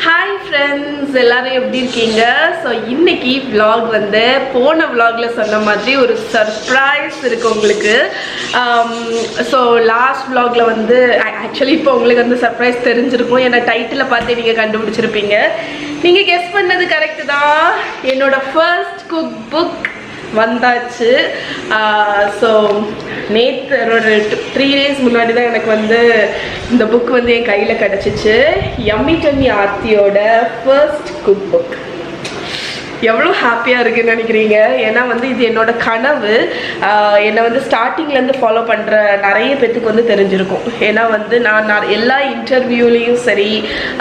Hi friends, எல்லாரும் எப்படி இருக்கீங்க? ஸோ இன்னைக்கு vlog வந்து போன vlogல சொன்ன மாதிரி ஒரு சர்ப்ரைஸ் இருக்கு உங்களுக்கு. ஸோ லாஸ்ட் vlogல வந்து ஆக்சுவலி இப்போ உங்களுக்கு வந்து சர்ப்ரைஸ் தெரிஞ்சிருக்கும். ஏன்னா டைட்டில் பார்த்து நீங்கள் கண்டுபிடிச்சிருப்பீங்க. நீங்கள் கெஸ் பண்ணது கரெக்டு தான். என்னோட ஃபர்ஸ்ட் குக் புக் வந்தாச்சு. ஸோ நேற்று ஒரு 3 days முன்னாடி தான் எனக்கு வந்து இந்த புக் வந்து என் கையில் கிடச்சிச்சு. யம்மி டம்மி ஆர்த்தியோட ஃபர்ஸ்ட் குக் புக். எவ்வளோ ஹாப்பியாக இருக்குன்னு நினைக்கிறீங்க? ஏன்னா வந்து இது என்னோட கனவு. என்னை வந்து ஸ்டார்டிங்லேருந்து ஃபாலோ பண்ணுற நிறைய பேத்துக்கு வந்து தெரிஞ்சிருக்கும். ஏன்னா வந்து நான் எல்லா இன்டர்வியூலேயும் சரி,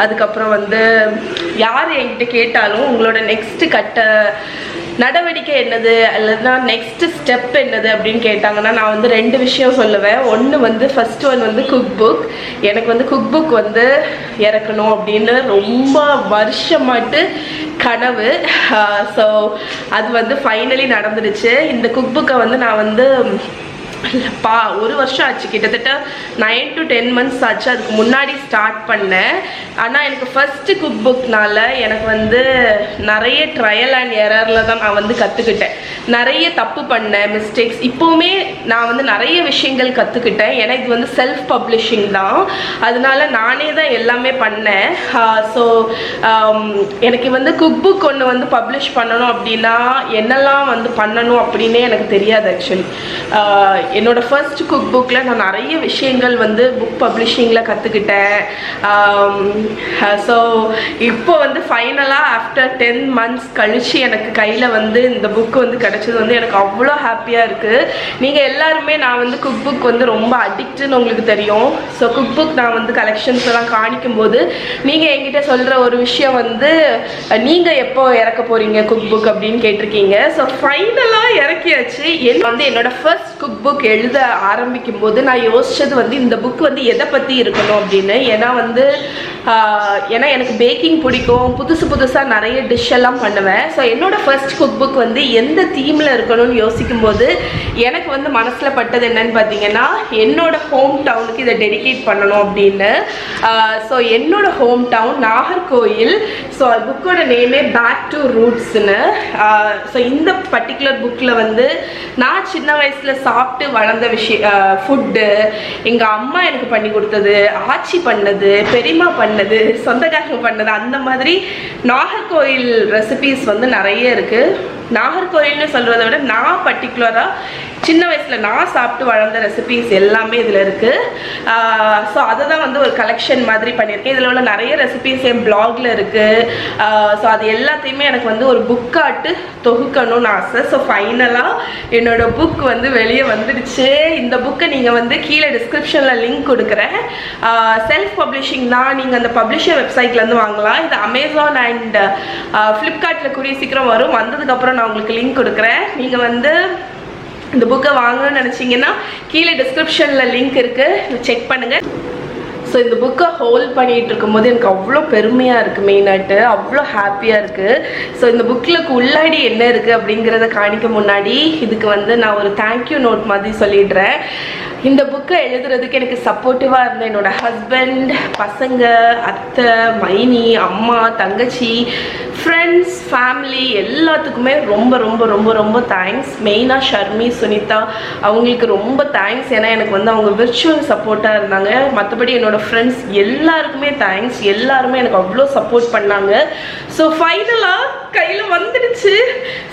அதுக்கப்புறம் வந்து யார் என்கிட்ட கேட்டாலும் உங்களோட நெக்ஸ்ட்டு கட்ட நடவடிக்கை என்னது அல்லதுனா நெக்ஸ்ட் ஸ்டெப் என்னது அப்படின்னு கேட்டாங்கன்னா நான் வந்து 2 விஷயம் சொல்லுவேன். ஒன்று வந்து ஃபர்ஸ்ட் ஒன் வந்து குக் புக். எனக்கு வந்து குக் புக் வந்து இறக்கணும் அப்படின்னு ரொம்ப வருஷமாட்டு கனவு. ஸோ அது வந்து ஃபைனலி நடந்துடுச்சு. இந்த குக் புக்கை வந்து நான் வந்து ஒரு வருஷம் ஆச்சு, கிட்டத்தட்ட 9 to 10 months ஆச்சு. அதுக்கு முன்னாடி ஸ்டார்ட் பண்ணேன். ஆனால் எனக்கு ஃபர்ஸ்ட் குக் புக்னால எனக்கு வந்து நிறைய ட்ரையல் அண்ட் எரரில் தான் நான் வந்து கற்றுக்கிட்டேன். நிறைய தப்பு பண்ணேன், மிஸ்டேக்ஸ். இப்போவுமே நான் வந்து நிறைய விஷயங்கள் கற்றுக்கிட்டேன். ஏன்னா இது வந்து செல்ஃப் பப்ளிஷிங் தான், அதனால நானே தான் எல்லாமே பண்ணேன். ஸோ எனக்கு வந்து குக் புக் ஒன்று வந்து பப்ளிஷ் பண்ணணும் அப்படின்னா என்னெல்லாம் வந்து பண்ணணும் அப்படின்னே எனக்கு தெரியாது ஆக்சுவலி. என்னோடய ஃபர்ஸ்ட் குக் புக்கில் நான் நிறைய விஷயங்கள் வந்து புக் பப்ளிஷிங்கில் கற்றுக்கிட்டேன். ஸோ இப்போ வந்து ஃபைனலாக ஆஃப்டர் 10 months கழித்து எனக்கு கையில் வந்து இந்த புக்கு வந்து கிடச்சது வந்து எனக்கு அவ்வளோ ஹாப்பியாக இருக்குது. நீங்கள் எல்லாருமே நான் வந்து குக் புக் வந்து ரொம்ப அடிக்ட்டுன்னு உங்களுக்கு தெரியும். ஸோ குக் புக் நான் வந்து கலெக்ஷன்ஸ் எல்லாம் காணிக்கும்போது நீங்கள் என்கிட்ட சொல்கிற ஒரு விஷயம் வந்து நீங்கள் எப்போ இறக்க போகிறீங்க குக் புக் அப்படின்னு கேட்டிருக்கீங்க. ஸோ ஃபைனலாக இறக்கியாச்சு. வந்து என்னோடய ஃபர்ஸ்ட் குக் புக் எழுத ஆரம்பிக்கும் போது நான் யோசிச்சது வந்து இந்த புக் வந்து எதை பற்றி இருக்கணும் அப்படின்னு. ஏன்னா எனக்கு பேக்கிங் பிடிக்கும், புதுசாக நிறைய டிஷ் எல்லாம் பண்ணுவேன். ஸோ என்னோடய ஃபர்ஸ்ட் குக் புக் வந்து எந்த தீமில் இருக்கணும்னு யோசிக்கும் போது எனக்கு வந்து மனசில் பட்டது என்னன்னு பார்த்தீங்கன்னா என்னோட ஹோம் டவுனுக்கு இதை டெடிகேட் பண்ணணும் அப்படின்னு. ஸோ என்னோட ஹோம் டவுன் நாகர்கோயில். ஸோ புக்கோட நேமே பேக் டு ரூட்ஸ்னு. ஸோ இந்த பர்டிகுலர் புக்கில் வந்து நான் சின்ன வயசில் சாப்பிட்டு வளர்ந்த ஃபுட்டு, எங்கள் அம்மா எனக்கு பண்ணி கொடுத்தது, ஆச்சி பண்ணது, பெரியம்மா பண்ணது, சொந்தக்காரங்க பண்ணது, அந்த மாதிரி நாகர்கோயில் ரெசிபீஸ் வந்து நிறைய இருக்குது. நாகர்கோயில்னு சொல்கிறத விட நான் பர்டிகுலராக சின்ன வயசில் நான் சாப்பிட்டு வளர்ந்த ரெசிபீஸ் எல்லாமே இதில் இருக்குது. ஸோ அதை தான் வந்து ஒரு கலெக்ஷன் மாதிரி பண்ணியிருக்கேன். இதில் உள்ள நிறைய ரெசிபீஸ் என் பிளாகில் இருக்குது. ஸோ அது எல்லாத்தையுமே எனக்கு வந்து ஒரு புக்காட்டு தொகுக்கணும்னு ஆசை. ஸோ ஃபைனலாக என்னோடய புக் வந்து வெளியே வந்துடுச்சு. இந்த புக்கை நீங்கள் வந்து கீழே டிஸ்கிரிப்ஷனில் லிங்க் கொடுக்குறேன். செல்ஃப் பப்ளிஷிங் தான். நீங்கள் அந்த பப்ளிஷர் வெப்சைட்லேருந்து வாங்கலாம். இது அமேசான் அண்ட் ஃப்ளிப்கார்ட்டில் கூடிய சீக்கிரம் வரும். வந்ததுக்கப்புறம் நான் உங்களுக்கு லிங்க் கொடுக்குறேன். நீங்கள் வந்து இந்த புக்கை வாங்கணும்னு நினச்சிங்கன்னா கீழே டிஸ்கிரிப்ஷனில் லிங்க் இருக்குது, செக் பண்ணுங்கள். ஸோ இந்த புக்கை ஹோல்ட் பண்ணிகிட்டு இருக்கும்போது எனக்கு அவ்வளோ பெருமையாக இருக்குது, மெயினாட்டு அவ்வளோ ஹாப்பியாக இருக்குது. ஸோ இந்த புக்கில் உள்ளாடி என்ன இருக்குது அப்படிங்கிறத காணிக்க முன்னாடி இதுக்கு வந்து நான் ஒரு தேங்க்யூ நோட் மாதிரி சொல்லிடுறேன். இந்த புக்கை எழுதுறதுக்கு எனக்கு சப்போர்ட்டிவாக இருந்த என்னோடய ஹஸ்பண்ட், பசங்க, அத்தை, மைனி, அம்மா, தங்கச்சி, ஃப்ரெண்ட்ஸ், ஃபேமிலி எல்லாத்துக்குமே ரொம்ப ரொம்ப ரொம்ப ரொம்ப தேங்க்ஸ். மெயினாக ஷர்மி, சுனிதா அவங்களுக்கு ரொம்ப தேங்க்ஸ். ஏன்னா எனக்கு வந்து அவங்க விர்ச்சுவல் சப்போர்ட்டாக இருந்தாங்க. மற்றபடி என்னோடய ஃப்ரெண்ட்ஸ் எல்லாருக்குமே தேங்க்ஸ். எல்லாருமே எனக்கு அவ்வளோ சப்போர்ட் பண்ணாங்க. ஸோ ஃபைனலாக கையில் வந்துடுச்சு.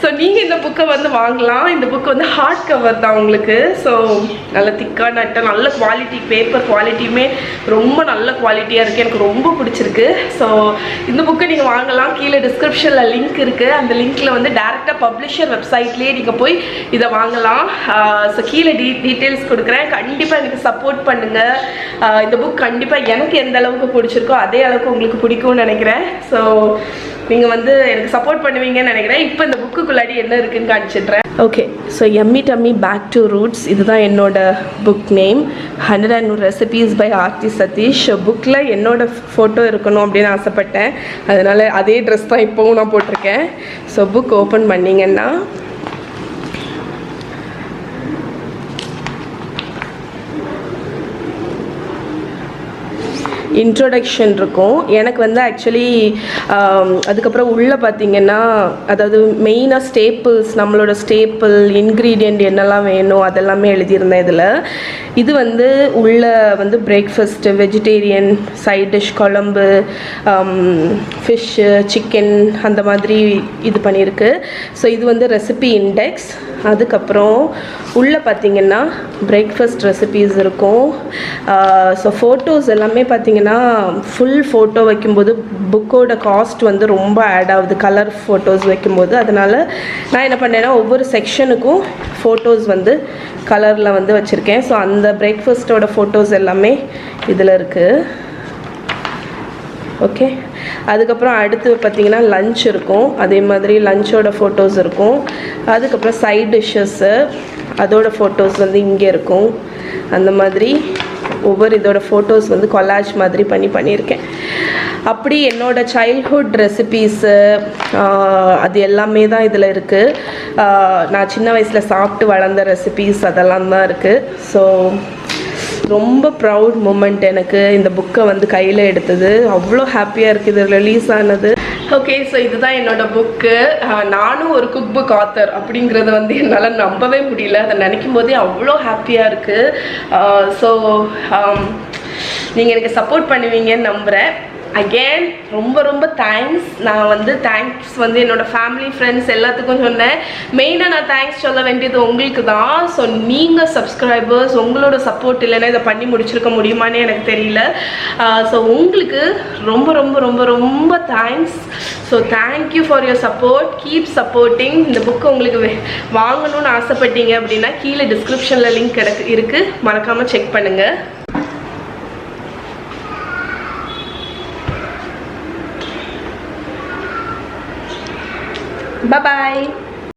ஸோ நீங்கள் இந்த புக்கை வந்து வாங்கலாம். இந்த புக்கு வந்து ஹார்ட் கவர் தான் உங்களுக்கு. ஸோ நல்ல திக்கான அட்டை, நல்ல குவாலிட்டி, பேப்பர் குவாலிட்டியுமே ரொம்ப நல்ல குவாலிட்டியாக இருக்குது. எனக்கு ரொம்ப பிடிச்சிருக்கு. ஸோ இந்த புக்கை நீங்கள் வாங்கலாம். கீழே டிஸ்கிரிப்ஷனில் லிங்க் இருக்குது. அந்த லிங்க்கில் வந்து டேரெக்டாக பப்ளிஷர் வெப்சைட்லேயே நீங்கள் போய் இதை வாங்கலாம். ஸோ கீழே டீட்டெயில்ஸ் கொடுக்குறேன். கண்டிப்பாக எனக்கு சப்போர்ட் பண்ணுங்கள். இந்த புக் கண்டிப்பாக எனக்கு எந்த அளவுக்கு பிடிச்சிருக்கோ அதே அளவுக்கு உங்களுக்கு பிடிக்கும்னு நினைக்கிறேன். ஸோ நீங்கள் வந்து எனக்கு சப்போர்ட் பண்ணுவீங்கன்னு நினைக்கிறேன். இப்போ இந்த புக்குக்குள்ளாடி என்ன இருக்குதுன்னு காமிச்சிடுறேன். Okay, so yummy tummy back to roots இதுதான் என்னோட book name. 101 recipes by Aarthi Sathish. புக்கில் என்னோட ஃபோட்டோ இருக்கணும் அப்படின்னு ஆசைப்பட்டேன். அதனால் அதே ட்ரெஸ் தான் இப்போவும் நான் போட்டிருக்கேன். ஸோ புக் ஓப்பன் பண்ணிங்கன்னா இன்ட்ரோடக்ஷன் இருக்கும். எனக்கு வந்து ஆக்சுவலி அதுக்கப்புறம் உள்ளே பார்த்தீங்கன்னா, அதாவது மெயினாக ஸ்டேப்பிள்ஸ், நம்மளோட ஸ்டேப்பிள் இன்க்ரீடியண்ட் என்னெல்லாம் வேணும் அதெல்லாமே எழுதியிருந்தேன் இதில். இது வந்து உள்ள வந்து பிரேக்ஃபாஸ்ட்டு, வெஜிடேரியன், சைட் டிஷ், குழம்பு, ஃபிஷ்ஷு, சிக்கன் அந்த மாதிரி இது பண்ணியிருக்கு. ஸோ இது வந்து ரெசிபி இண்டெக்ஸ். அதுக்கப்புறம் உள்ளே பார்த்திங்கன்னா பிரேக்ஃபாஸ்ட் ரெசிபீஸ் இருக்கும். ஸோ ஃபோட்டோஸ் எல்லாமே பார்த்திங்கன்னா ஃபுல் ஃபோட்டோ வைக்கும்போது புக்கோட காஸ்ட் வந்து ரொம்ப ஆட் ஆகுது, கலர் ஃபோட்டோஸ் வைக்கும்போது. அதனால் நான் என்ன பண்ணேன்னா ஒவ்வொரு செக்ஷனுக்கும் ஃபோட்டோஸ் வந்து கலரில் வந்து வச்சுருக்கேன். ஸோ அந்த பிரேக்ஃபாஸ்ட்டோட ஃபோட்டோஸ் எல்லாமே இதில் இருக்குது. ஓகே, அதுக்கப்புறம் அடுத்து பார்த்திங்கன்னா லன்ச் இருக்கும். அதே மாதிரி லன்ச்சோட ஃபோட்டோஸ் இருக்கும். அதுக்கப்புறம் சைட் டிஷ்ஷஸ்ஸு அதோட ஃபோட்டோஸ் வந்து இங்கே இருக்கும். அந்த மாதிரி ஒவ்வொரு இதோட ஃபோட்டோஸ் வந்து கொலாஜ் மாதிரி பண்ணியிருக்கேன். அப்படி என்னோடய சைல்ட்ஹுட் ரெசிபீஸு அது எல்லாமே தான் இதில் இருக்குது. நான் சின்ன வயசில் சாப்பிட்டு வளர்ந்த ரெசிபீஸ் அதெல்லாம் தான் இருக்குது. ஸோ ரொம்ப ப்ரவுட் மூமெண்ட் எனக்கு இந்த புக்கை வந்து கையில் எடுத்தது. அவ்வளோ ஹாப்பியாக இருக்குது இது ரிலீஸ் ஆனது. ஓகே, ஸோ இதுதான் என்னோடய புக்கு. நானும் ஒரு குக் புக் ஆத்தர் அப்படிங்கிறத வந்து என்னால் நம்பவே முடியல. அதை நினைக்கும் போதே அவ்வளோ ஹாப்பியாக இருக்குது. ஸோ நீங்கள் எனக்கு சப்போர்ட் பண்ணுவீங்கன்னு நம்புகிறேன். அகெயின் ரொம்ப ரொம்ப தேங்க்ஸ். நான் வந்து தேங்க்ஸ் வந்து என்னோடய ஃபேமிலி, ஃப்ரெண்ட்ஸ் எல்லாத்துக்கும் சொன்னேன். மெயினாக நான் தேங்க்ஸ் சொல்ல வேண்டியது உங்களுக்கு தான். ஸோ நீங்கள் சப்ஸ்கிரைபர்ஸ், உங்களோட சப்போர்ட் இல்லைன்னா இதை பண்ணி முடிச்சிருக்க முடியுமான்னு எனக்கு தெரியல. ஸோ உங்களுக்கு ரொம்ப ரொம்ப ரொம்ப ரொம்ப thanks. So thank you for your support. Keep supporting. இந்த புக்கு உங்களுக்கு வாங்கணும்னு ஆசைப்பட்டீங்க அப்படின்னா கீழே டிஸ்கிரிப்ஷனில் லிங்க் இருக்குது, மறக்காமல் செக் பண்ணுங்கள். Bye bye.